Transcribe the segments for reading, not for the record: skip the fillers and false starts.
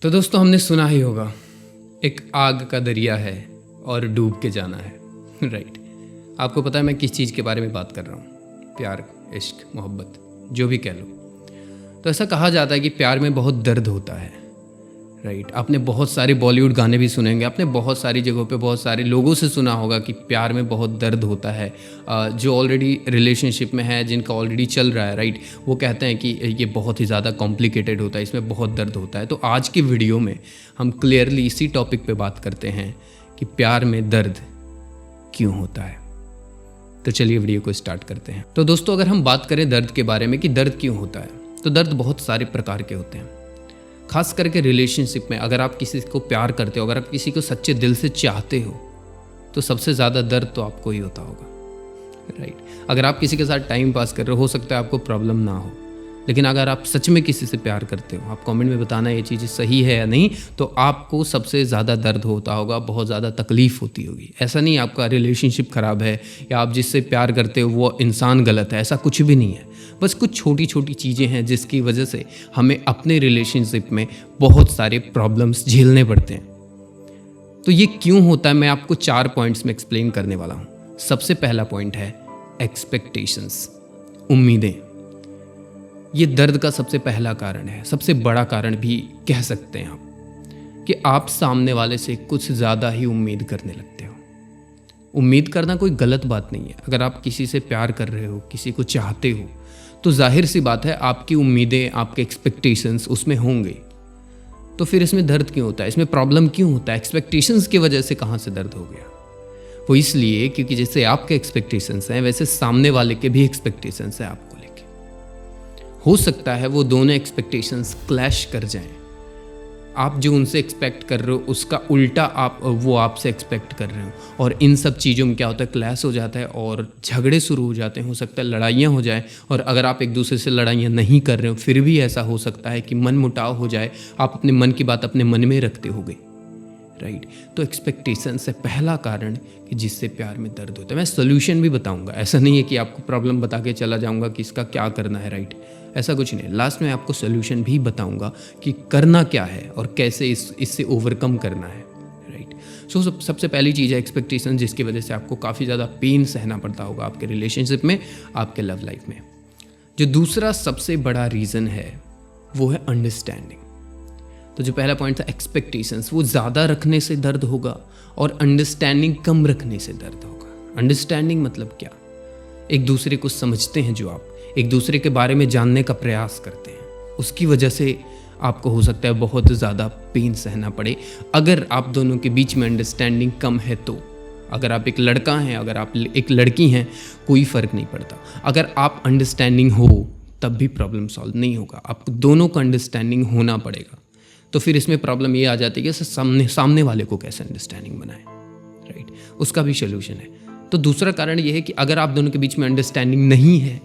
तो दोस्तों हमने सुना ही होगा, एक आग का दरिया है और डूब के जाना है। राइट। आपको पता है मैं किस चीज़ के बारे में बात कर रहा हूँ? प्यार, इश्क, मोहब्बत, जो भी कह लो। तो ऐसा कहा जाता है कि प्यार में बहुत दर्द होता है। राइट। आपने बहुत सारे बॉलीवुड गाने भी सुनेंगे, आपने बहुत सारी जगहों पे बहुत सारे लोगों से सुना होगा कि प्यार में बहुत दर्द होता है। जो ऑलरेडी रिलेशनशिप में है, जिनका ऑलरेडी चल रहा है, राइट, वो कहते हैं कि ये बहुत ही ज़्यादा कॉम्प्लिकेटेड होता है, इसमें बहुत दर्द होता है। तो आज की वीडियो में हम क्लियरली इसी टॉपिक पे बात करते हैं कि प्यार में दर्द क्यों होता है। तो चलिए वीडियो को स्टार्ट करते हैं। तो दोस्तों अगर हम बात करें दर्द के बारे में कि दर्द क्यों होता है, तो दर्द बहुत सारे प्रकार के होते हैं। खास करके रिलेशनशिप में अगर आप किसी को प्यार करते हो, अगर आप किसी को सच्चे दिल से चाहते हो, तो सबसे ज़्यादा दर्द तो आपको ही होता होगा। राइट। अगर आप किसी के साथ टाइम पास कर रहे हो सकता है आपको प्रॉब्लम ना हो, लेकिन अगर आप सच में किसी से प्यार करते हो, आप कमेंट में बताना ये चीज़ सही है या नहीं, तो आपको सबसे ज़्यादा दर्द होता होगा, बहुत ज़्यादा तकलीफ़ होती होगी। ऐसा नहीं आपका रिलेशनशिप ख़राब है या आप जिससे प्यार करते हो वो इंसान गलत है, ऐसा कुछ भी नहीं है। बस कुछ छोटी छोटी चीज़ें हैं जिसकी वजह से हमें अपने रिलेशनशिप में बहुत सारे प्रॉब्लम्स झेलने पड़ते हैं। तो ये क्यों होता है मैं आपको 4 पॉइंट्स में एक्सप्लेन करने वाला हूँ। सबसे पहला पॉइंट है एक्सपेक्टेशंस, उम्मीदें। ये दर्द का सबसे पहला कारण है, सबसे बड़ा कारण भी कह सकते हैं आप, कि आप सामने वाले से कुछ ज़्यादा ही उम्मीद करने लगते हो। उम्मीद करना कोई गलत बात नहीं है। अगर आप किसी से प्यार कर रहे हो, किसी को चाहते हो, तो जाहिर सी बात है आपकी उम्मीदें, आपके एक्सपेक्टेशंस उसमें होंगे। तो फिर इसमें दर्द क्यों होता है, इसमें प्रॉब्लम क्यों होता है? एक्सपेक्टेशंस की वजह से कहाँ से दर्द हो गया? वो इसलिए क्योंकि जैसे आपके एक्सपेक्टेशंस हैं वैसे सामने वाले के भी एक्सपेक्टेशंस हैं आपको लेके। हो सकता है वो दोनों एक्सपेक्टेशंस क्लैश कर जाएं। आप जो उनसे एक्सपेक्ट कर रहे हो उसका उल्टा वो आपसे एक्सपेक्ट कर रहे हो, और इन सब चीज़ों में क्या होता है, क्लैश हो जाता है और झगड़े शुरू हो जाते हैं। हो सकता है लड़ाइयाँ हो जाए, और अगर आप एक दूसरे से लड़ाइयाँ नहीं कर रहे हो फिर भी ऐसा हो सकता है कि मन मुटाव हो जाए, आप अपने मन की बात अपने मन में रखते होगे। राइट। तो एक्सपेक्टेशन से पहला कारण कि जिससे प्यार में दर्द होता है। मैं सोल्यूशन भी बताऊंगा, ऐसा नहीं है कि आपको प्रॉब्लम बता के चला जाऊंगा कि इसका क्या करना है। राइट। ऐसा कुछ नहीं, लास्ट में आपको सोल्यूशन भी बताऊंगा कि करना क्या है और कैसे इससे ओवरकम करना है। राइट। सो सबसे पहली चीज़ है एक्सपेक्टेशन, जिसकी वजह से आपको काफ़ी ज़्यादा पेन सहना पड़ता होगा आपके रिलेशनशिप में, आपके लव लाइफ में। जो दूसरा सबसे बड़ा रीज़न है वो है अंडरस्टैंडिंग। तो जो पहला पॉइंट था एक्सपेक्टेशंस, वो ज़्यादा रखने से दर्द होगा और अंडरस्टैंडिंग कम रखने से दर्द होगा। अंडरस्टैंडिंग मतलब क्या? एक दूसरे को समझते हैं, जो आप एक दूसरे के बारे में जानने का प्रयास करते हैं, उसकी वजह से आपको हो सकता है बहुत ज़्यादा पेन सहना पड़े। अगर आप दोनों के बीच में अंडरस्टैंडिंग कम है तो, अगर आप एक लड़का हैं, अगर आप एक लड़की हैं, कोई फ़र्क नहीं पड़ता। अगर आप अंडरस्टैंडिंग हो तब भी प्रॉब्लम सॉल्व नहीं होगा, आपको दोनों का अंडरस्टैंडिंग होना पड़ेगा। तो फिर इसमें प्रॉब्लम ये आ जाती है कि सामने वाले को कैसे अंडरस्टैंडिंग बनाए। राइट। उसका भी सोल्यूशन है। तो दूसरा कारण ये है कि अगर आप दोनों के बीच में अंडरस्टैंडिंग नहीं है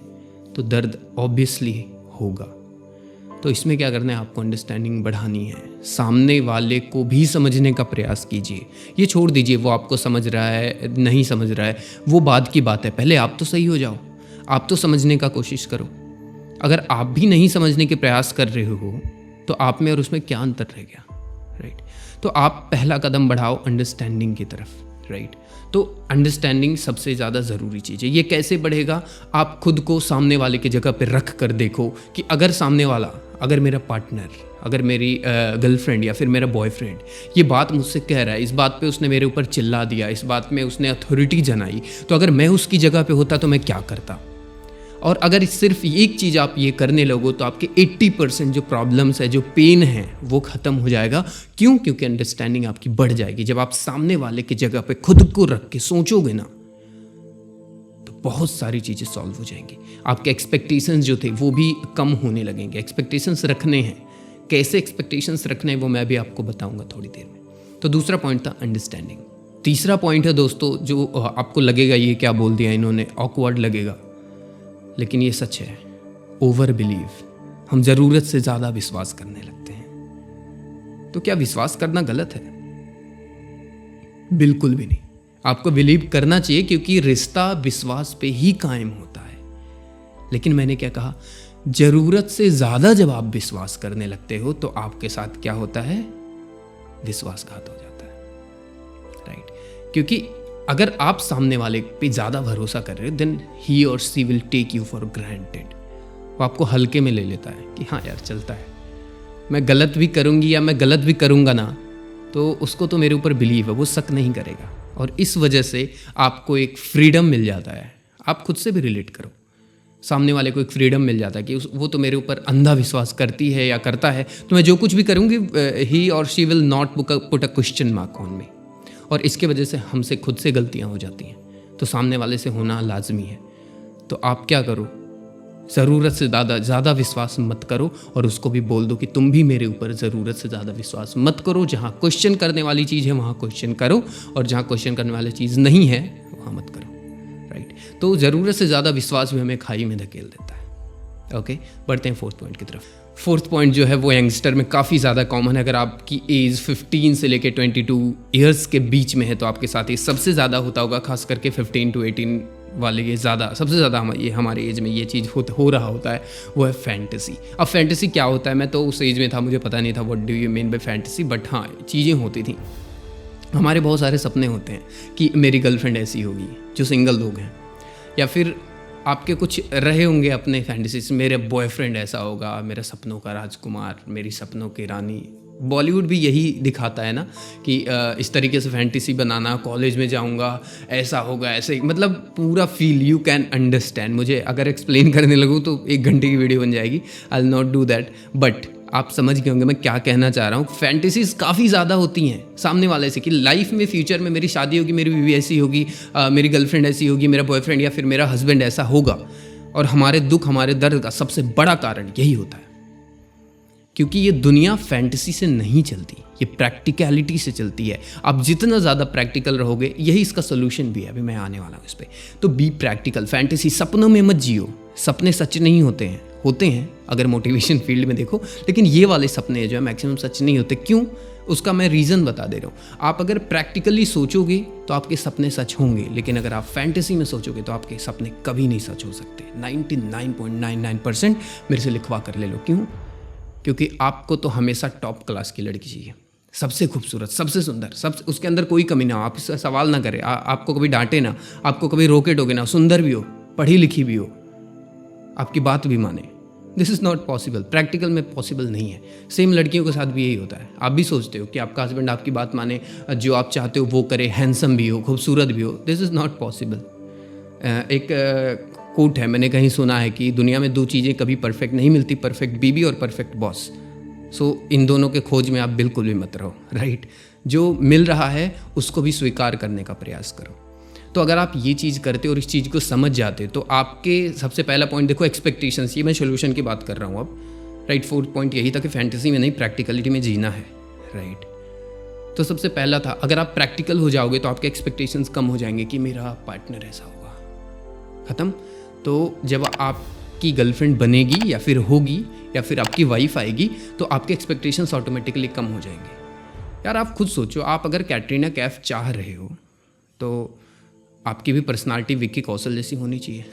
तो दर्द ऑब्वियसली होगा। तो इसमें क्या करना है, आपको अंडरस्टैंडिंग बढ़ानी है, सामने वाले को भी समझने का प्रयास कीजिए। ये छोड़ दीजिए वो आपको समझ रहा है नहीं समझ रहा है, वो बाद की बात है। पहले आप तो सही हो जाओ, आप तो समझने का कोशिश करो। अगर आप भी नहीं समझने के प्रयास कर रहे हो तो आप में और उसमें क्या अंतर रह गया? राइट। तो आप पहला कदम बढ़ाओ अंडरस्टैंडिंग की तरफ। राइट। तो अंडरस्टैंडिंग सबसे ज़्यादा ज़रूरी चीज़ है। ये कैसे बढ़ेगा? आप खुद को सामने वाले की जगह पे रख कर देखो कि अगर सामने वाला, अगर मेरा पार्टनर, अगर मेरी गर्लफ्रेंड या फिर मेरा बॉयफ्रेंड ये बात मुझसे कह रहा है, इस बात पे उसने मेरे ऊपर चिल्ला दिया, इस बात में उसने अथॉरिटी जनाई, तो अगर मैं उसकी जगह पे होता तो मैं क्या करता? और अगर सिर्फ एक चीज़ आप ये करने लगो तो आपके 80% जो प्रॉब्लम्स है, जो पेन है, वो ख़त्म हो जाएगा। क्यों? क्योंकि अंडरस्टैंडिंग आपकी बढ़ जाएगी। जब आप सामने वाले की जगह पे खुद को रख के सोचोगे ना, तो बहुत सारी चीज़ें सॉल्व हो जाएंगी। आपके एक्सपेक्टेशंस जो थे वो भी कम होने लगेंगे। एक्सपेक्टेशंस रखने हैं, कैसे एक्सपेक्टेशंस रखने हैं वो मैं भी आपको बताऊँगा थोड़ी देर में। तो दूसरा पॉइंट था अंडरस्टैंडिंग। तीसरा पॉइंट है दोस्तों, जो आपको लगेगा ये क्या बोल दिया इन्होंने, ऑकवर्ड लगेगा, लेकिन ये सच है, ओवर बिलीव। हम ज़रूरत से ज़्यादा विश्वास करने लगते हैं। तो क्या विश्वास करना गलत है? बिल्कुल भी नहीं। आपको बिलीव करना चाहिए क्योंकि रिश्ता विश्वास पे ही कायम होता है। लेकिन मैंने क्या कहा ज़रूरत से ज़्यादा जब आप विश्वास करने लगते हो तो आपके साथ क्या होता है, विश्वासघात हो जाता है, राइट। क्योंकि अगर आप सामने वाले पे ज़्यादा भरोसा कर रहे हो, देन ही और she will take you for granted. वो आपको हल्के में ले लेता है कि हाँ यार चलता है, मैं गलत भी करूँगी या मैं गलत भी करूँगा ना, तो उसको तो मेरे ऊपर बिलीव है, वो शक नहीं करेगा। और इस वजह से आपको एक फ्रीडम मिल जाता है। आप खुद से भी रिलेट करो, सामने वाले को एक फ्रीडम मिल जाता है कि वो तो मेरे ऊपर अंधा विश्वास करती है या करता है, तो मैं जो कुछ भी करूँगी ही और she will not put a question mark on me. और इसके वजह से हमसे खुद से गलतियाँ हो जाती हैं, तो सामने वाले से होना लाजमी है। तो आप क्या करो, ज़रूरत से ज़्यादा विश्वास मत करो और उसको भी बोल दो कि तुम भी मेरे ऊपर ज़रूरत से ज़्यादा विश्वास मत करो। जहाँ क्वेश्चन करने वाली चीज़ है वहाँ क्वेश्चन करो, और जहाँ क्वेश्चन करने वाली चीज़ नहीं है वहाँ मत करो, राइट। तो ज़रूरत से ज़्यादा विश्वास भी हमें खाई में धकेल देता है। ओके, बढ़ते हैं फोर्थ पॉइंट की तरफ। फोर्थ पॉइंट जो है वो यंगस्टर में काफ़ी ज़्यादा कॉमन है। अगर आपकी एज 15 से लेकर 22 ईयर्स के बीच में है तो आपके साथ ये सबसे ज़्यादा होता होगा, खास करके 15 to 18 वाले ये ज़्यादा, सबसे ज़्यादा ये हमारे एज में ये चीज़ हो रहा होता है, वो है फैंटेसी। अब फैंटेसी क्या होता है, मैं तो उस एज में था, मुझे पता नहीं था what do you mean by fantasy, but हाँ चीज़ें होती थी। हमारे बहुत सारे सपने होते हैं कि मेरी गर्लफ्रेंड ऐसी होगी, जो सिंगल लोग हैं, या फिर आपके कुछ रहे होंगे अपने फैंटेसीज, मेरे बॉयफ्रेंड ऐसा होगा, मेरा सपनों का राजकुमार, मेरी सपनों की रानी। बॉलीवुड भी यही दिखाता है ना कि इस तरीके से फैंटेसी बनाना, कॉलेज में जाऊंगा ऐसा होगा, ऐसे, मतलब पूरा फील यू कैन अंडरस्टैंड। मुझे अगर एक्सप्लेन करने लगूँ तो 1 घंटे की वीडियो बन जाएगी, I will not do that, but आप समझ गए होंगे मैं क्या कहना चाह रहा हूँ। फैंटेसीज काफ़ी ज़्यादा होती हैं सामने वाले से कि लाइफ में, फ्यूचर में मेरी शादी होगी, मेरी बीवी ऐसी होगी, मेरी गर्लफ्रेंड ऐसी होगी, मेरा बॉयफ्रेंड या फिर मेरा हस्बैंड ऐसा होगा। और हमारे दुख, हमारे दर्द का सबसे बड़ा कारण यही होता है, क्योंकि ये दुनिया फैंटेसी से नहीं चलती, ये प्रैक्टिकलिटी से चलती है। आप जितना ज़्यादा प्रैक्टिकल रहोगे, यही इसका सोल्यूशन भी है, अभी मैं आने वाला हूँ इस पर। तो बी प्रैक्टिकल। फैंटेसी, सपनों में मत जियो, सपने सच नहीं होते हैं अगर मोटिवेशन फील्ड में देखो, लेकिन ये वाले सपने जो है मैक्सिमम सच नहीं होते। क्यों? उसका मैं रीज़न बता दे रहा हूँ। आप अगर प्रैक्टिकली सोचोगे तो आपके सपने सच होंगे, लेकिन अगर आप फैंटेसी में सोचोगे तो आपके सपने कभी नहीं सच हो सकते। 99.99% मेरे से लिखवा कर ले लो। क्यों? क्योंकि आपको तो हमेशा टॉप क्लास की लड़की चाहिए, सबसे खूबसूरत, सबसे सुंदर, सब, उसके अंदर कोई कमी ना हो। आप इससे सवाल ना करें, आपको कभी डांटे ना, आपको कभी रोके टोके ना, सुंदर भी हो, पढ़ी लिखी भी हो, आपकी बात भी माने। This is not possible, practical में पॉसिबल नहीं है। सेम लड़कियों के साथ भी यही होता है। आप भी सोचते हो कि आपका हस्बैंड आपकी बात माने, जो आप चाहते हो वो करे, हैंडसम भी हो, खूबसूरत भी हो। This is not possible. एक कोट है, मैंने कहीं सुना है कि दुनिया में 2 चीज़ें कभी परफेक्ट नहीं मिलती, परफेक्ट बीवी और परफेक्ट बॉस। सो इन दोनों के खोज में आप बिल्कुल भी मत रहो, राइट। जो मिल रहा है उसको भी स्वीकार करने का प्रयास करो। तो अगर आप ये चीज़ करते और इस चीज़ को समझ जाते तो आपके सबसे पहला पॉइंट देखो, एक्सपेक्टेशंस। ये मैं सोल्यूशन की बात कर रहा हूँ अब, राइट। 4th पॉइंट यही था कि फैंटेसी में नहीं, प्रैक्टिकलिटी में जीना है, राइट। तो सबसे पहला था, अगर आप प्रैक्टिकल हो जाओगे तो आपके एक्सपेक्टेशंस कम हो जाएंगे कि मेरा पार्टनर ऐसा होगा, ख़त्म। तो जब आपकी गर्लफ्रेंड बनेगी या फिर होगी या फिर आपकी वाइफ आएगी तो आपके एक्सपेक्टेशंस ऑटोमेटिकली कम हो जाएंगे। यार आप खुद सोचो, आप अगर कैटरीना कैफ चाह रहे हो तो आपकी भी पर्सनालिटी विक्की कौशल जैसी होनी चाहिए।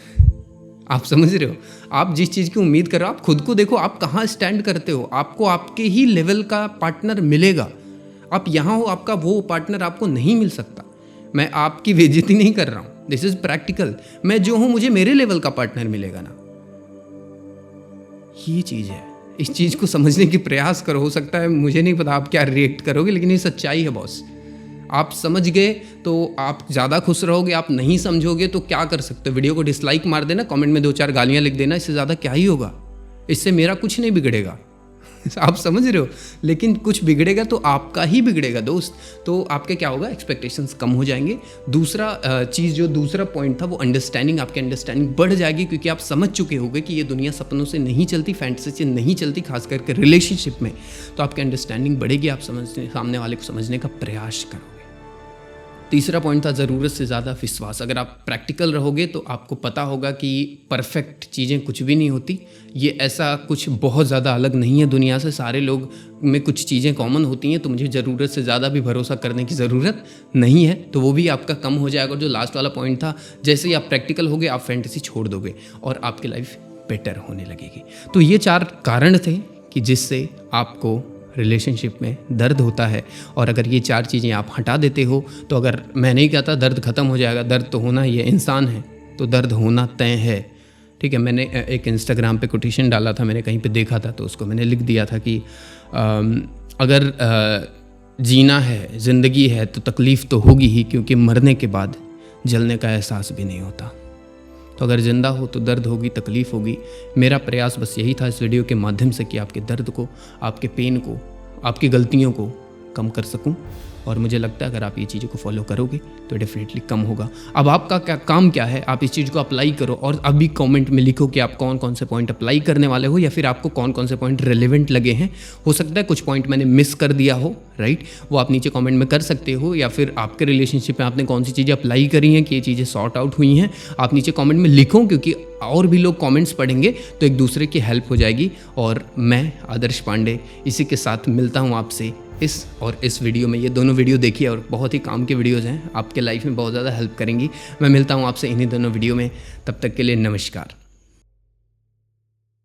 आप समझ रहे हो? आप जिस चीज़ की उम्मीद कर रहे हो, आप खुद को देखो, आप कहाँ स्टैंड करते हो। आपको आपके ही लेवल का पार्टनर मिलेगा। आप यहाँ हो, आपका वो पार्टनर आपको नहीं मिल सकता। मैं आपकी बेइज्जती नहीं कर रहा हूँ, दिस इज प्रैक्टिकल। मैं जो हूँ, मुझे मेरे लेवल का पार्टनर मिलेगा ना, ये चीज़ है। इस चीज़ को समझने की प्रयास करो। हो सकता है, मुझे नहीं पता आप क्या रिएक्ट करोगे, लेकिन ये सच्चाई है बॉस। आप समझ गए तो आप ज़्यादा खुश रहोगे, आप नहीं समझोगे तो क्या कर सकते हो? वीडियो को डिसलाइक मार देना, कमेंट में 2-4 गालियाँ लिख देना, इससे ज़्यादा क्या ही होगा। इससे मेरा कुछ नहीं बिगड़ेगा। आप समझ रहे हो? लेकिन कुछ बिगड़ेगा तो आपका ही बिगड़ेगा दोस्त। तो आपके क्या होगा, एक्सपेक्टेशंस कम हो जाएंगे। दूसरा चीज़, जो दूसरा पॉइंट था, वो अंडरस्टैंडिंग। आपकी अंडरस्टैंडिंग बढ़ जाएगी क्योंकि आप समझ चुके होंगे कि ये दुनिया सपनों से नहीं चलती, फैंटेसी से नहीं चलती, खास करके रिलेशनशिप में। तो आपकी अंडरस्टैंडिंग बढ़ेगी, आप समझने, सामने वाले को समझने का प्रयास करोगे। तीसरा पॉइंट था ज़रूरत से ज़्यादा विश्वास। अगर आप प्रैक्टिकल रहोगे तो आपको पता होगा कि परफेक्ट चीज़ें कुछ भी नहीं होती। ये ऐसा कुछ बहुत ज़्यादा अलग नहीं है दुनिया से। सारे लोग में कुछ चीज़ें कॉमन होती हैं, तो मुझे ज़रूरत से ज़्यादा भी भरोसा करने की ज़रूरत नहीं है। तो वो भी आपका कम हो जाएगा। जो लास्ट वाला पॉइंट था, जैसे ही आप प्रैक्टिकल होगे, आप फैंटेसी छोड़ दोगे और आपकी लाइफ बेटर होने लगेगी। तो ये 4 कारण थे कि जिससे आपको रिलेशनशिप में दर्द होता है। और अगर ये 4 चीज़ें आप हटा देते हो तो अगर मैं नहीं कहता दर्द ख़त्म हो जाएगा, दर्द तो होना ही है, इंसान है तो दर्द होना तय है। ठीक है, मैंने एक इंस्टाग्राम पे कोटेशन डाला था, मैंने कहीं पे देखा था तो उसको मैंने लिख दिया था कि अगर जीना है, ज़िंदगी है तो तकलीफ़ तो होगी ही, क्योंकि मरने के बाद जलने का एहसास भी नहीं होता। तो अगर ज़िंदा हो तो दर्द होगी, तकलीफ़ होगी। मेरा प्रयास बस यही था इस वीडियो के माध्यम से कि आपके दर्द को, आपके पेन को, आपकी गलतियों को कम कर सकूं। और मुझे लगता है अगर आप ये चीज़ों को फॉलो करोगे तो डेफिनेटली कम होगा। अब आपका क्या काम क्या है, आप इस चीज़ को अप्लाई करो और अभी कमेंट में लिखो कि आप कौन कौन से पॉइंट अप्लाई करने वाले हो या फिर आपको कौन कौन से पॉइंट रेलेवेंट लगे हैं। हो सकता है कुछ पॉइंट मैंने मिस कर दिया हो, राइट, वो आप नीचे कमेंट में कर सकते हो। या फिर आपके रिलेशनशिप में आपने कौन सी चीज़ें अप्लाई करी हैं कि ये चीज़ें सॉर्ट आउट हुई हैं, आप नीचे कमेंट में लिखो, क्योंकि और भी लोग कमेंट्स पढ़ेंगे तो एक दूसरे की हेल्प हो जाएगी। और मैं आदर्श पांडे इसी के साथ मिलता हूँ आपसे इस वीडियो में। ये दोनों वीडियो देखिए और बहुत ही काम के वीडियोज़ हैं, आपके लाइफ में बहुत ज़्यादा हेल्प करेंगी। मैं मिलता हूँ आपसे इन्हीं दोनों वीडियो में, तब तक के लिए नमस्कार।